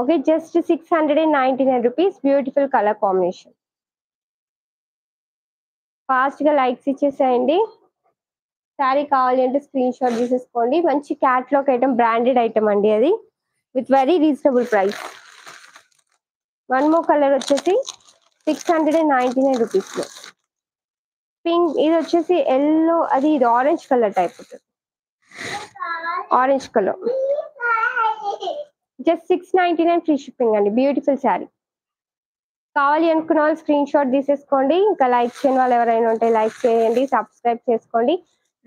Okay, just 699 rupees. Beautiful colour combination. Fast గా likes ఇచ్చేసేయండి. శారీ కావాలి అంటే స్క్రీన్ షాట్ తీసేసుకోండి. మంచి క్యాట్లాగ్ ఐటమ్, బ్రాండెడ్ ఐటమ్ అండి అది, with very reasonable price. One more colour వచ్చేసి 699 రూపీస్ లో పింక్. ఇది వచ్చేసి ఎల్లో, అది ఇది ఆరెంజ్ కలర్ టైప్ ఉంటుంది. Orange colour just 699 free shipping అండి. బ్యూటిఫుల్ శారీ. కావాలి అనుకున్న వాళ్ళు స్క్రీన్ షాట్ తీసేసుకోండి. ఇంకా లైక్ చేయని వాళ్ళు ఎవరైనా ఉంటే లైక్ చేయండి, సబ్స్క్రైబ్ చేసుకోండి.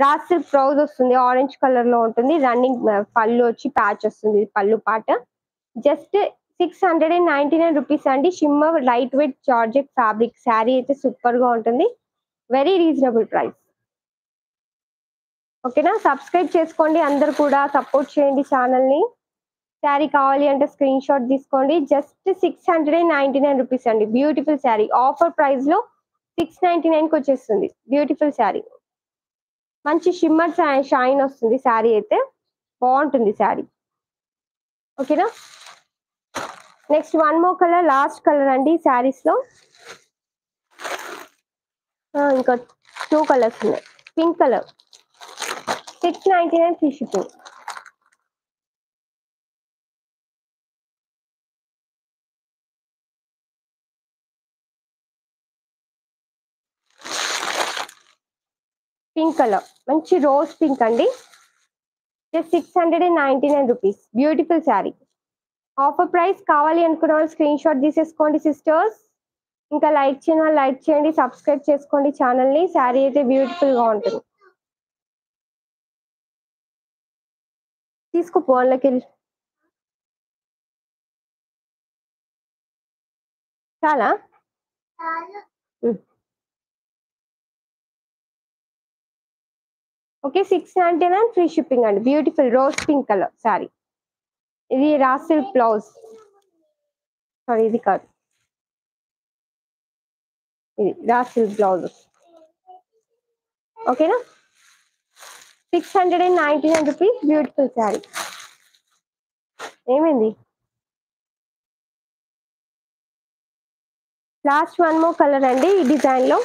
రాసిల్ బ్లౌజ్ వస్తుంది, ఆరెంజ్ కలర్ లో ఉంటుంది. రన్నింగ్ పళ్ళు వచ్చి ప్యాచ్ వస్తుంది, పళ్ళు పాట. జస్ట్ 699 రూపీస్ అండి. Shimmer light weight georgette fabric sari అయితే సూపర్ గా ఉంటుంది. Very reasonable price. ఓకేనా, సబ్స్క్రైబ్ చేసుకోండి. అందరు కూడా సపోర్ట్ చేయండి ఛానల్ ని. శారీ కావాలి అంటే స్క్రీన్ షాట్ తీసుకోండి. జస్ట్ 699 రూపీస్ అండి. బ్యూటిఫుల్ శారీ. ఆఫర్ ప్రైస్ లో 699 కి వచ్చేస్తుంది. బ్యూటిఫుల్ శారీ. మంచి షిమ్మర్ షైన్ వస్తుంది శారీ అయితే, బాగుంటుంది శారీ. ఓకేనా, next one more colour, last colour అండి శారీస్ లో. ఇంకా 2 కలర్స్ ఉన్నాయి. Pink colour 699 free shipping. Pink colour మంచి రోజ్ పింక్ అండి. Just 699 rupees. Beautiful sari. Offer price. కావాలి అనుకున్న వాళ్ళు స్క్రీన్ షాట్ తీసేసుకోండి సిస్టర్స్. ఇంకా లైక్ చేయని వాళ్ళు లైక్ చేయండి, సబ్స్క్రైబ్ చేసుకోండి ఛానల్ ని. శారీ అయితే బ్యూటిఫుల్ గా ఉంటుంది. తీసుకోపో వాళ్ళకి. చాలా ఓకే, 699 ఫ్రీ షిప్పింగ్ అండి. Beautiful rose pink colour sari. ఇది రాసిల్ బ్లౌజ్, సారీ ఇది కాదు, ఇది రాసిల్ బ్లౌజ్. ఓకేనా, 699 రూపీస్. బ్యూటిఫుల్ శారీ. ఏమైంది? లాస్ట్ వన్ మోర్ కలర్ అండి ఈ డిజైన్ లో.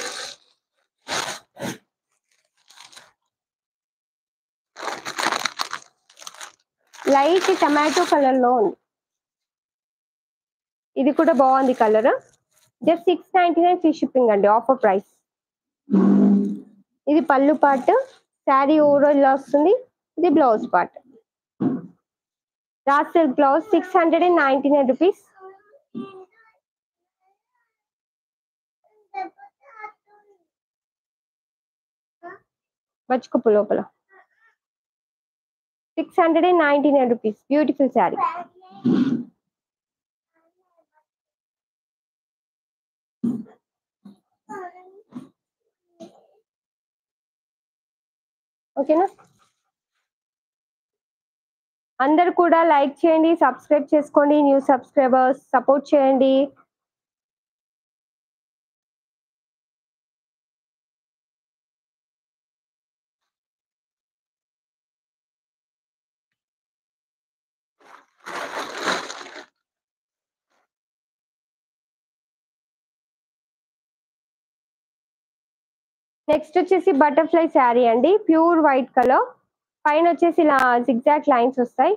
లైట్ టమాటో కలర్ లో ఉంది. ఇది కూడా బాగుంది కలర్. జస్ట్ 699 ఫ్రీ షిప్పింగ్ అండి. Offer price. ఇది పళ్ళు పార్ట్. శారీ ఓవరాల్ ఇలా వస్తుంది. ఇది బ్లౌజ్ పార్ట్. రాసిల్ బ్లౌజ్ 699 రూపీస్. మర్చిపోపు లోపల 699 రూపీస్. బ్యూటిఫుల్ శారీ. ఓకేనా, అందరు కూడా లైక్ చేయండి, సబ్స్క్రైబ్ చేసుకోండి. న్యూ సబ్స్క్రైబర్స్ సపోర్ట్ చేయండి. నెక్స్ట్ వచ్చేసి బటర్ఫ్లై శారీ అండి. Pure white colour. పైన వచ్చేసి ఇలా జిగ్జాగ్ లైన్స్ వస్తాయి.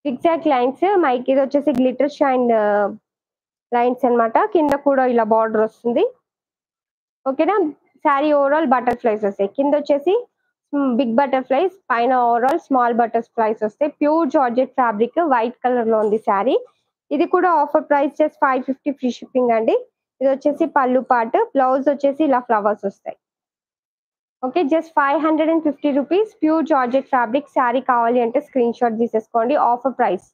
జిగ్జాగ్ లైన్స్ మైక్. ఇది వచ్చేసి గ్లిటర్ షైన్ లైన్స్ అన్నమాట. కింద కూడా ఇలా బార్డర్ వస్తుంది. ఓకేనా, శారీ ఓవరాల్ బటర్ఫ్లైస్ వస్తాయి. కింద వచ్చేసి బిగ్ బటర్ఫ్లైస్, పైన ఓవరాల్ స్మాల్ బటర్ఫ్లైస్ వస్తాయి. Pure georgette fabric, white colour లో ఉంది శారీ. ఇది కూడా offer price just 550 free shipping అండి. ఇది వచ్చేసి పళ్ళు పార్ట్. బ్లౌజ్ వచ్చేసి ఇలా ఫ్లవర్స్ వస్తాయి. Okay, just 550 rupees. Pure georgette fabric. Sari కావాలి అంటే స్క్రీన్ షాట్ తీసేసుకోండి. ఆఫర్ ప్రైస్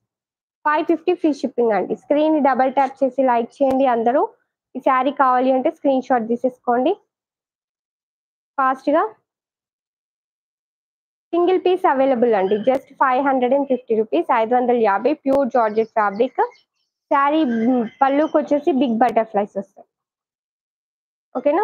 550 ఫ్రీ షిప్పింగ్ అండి. స్క్రీన్ డబల్ ట్యాప్ చేసి లైక్ చేయండి అందరూ. ఈ శారీ కావాలి అంటే స్క్రీన్ షాట్ తీసేసుకోండి ఫాస్ట్ గా. సింగిల్ పీస్ అవైలబుల్ అండి. Just 550 rupees. 550. Pure georgette fabric sari. పళ్ళుకి వచ్చేసి బిగ్ బటర్ఫ్లైస్ వస్తాయి. ఓకేనా.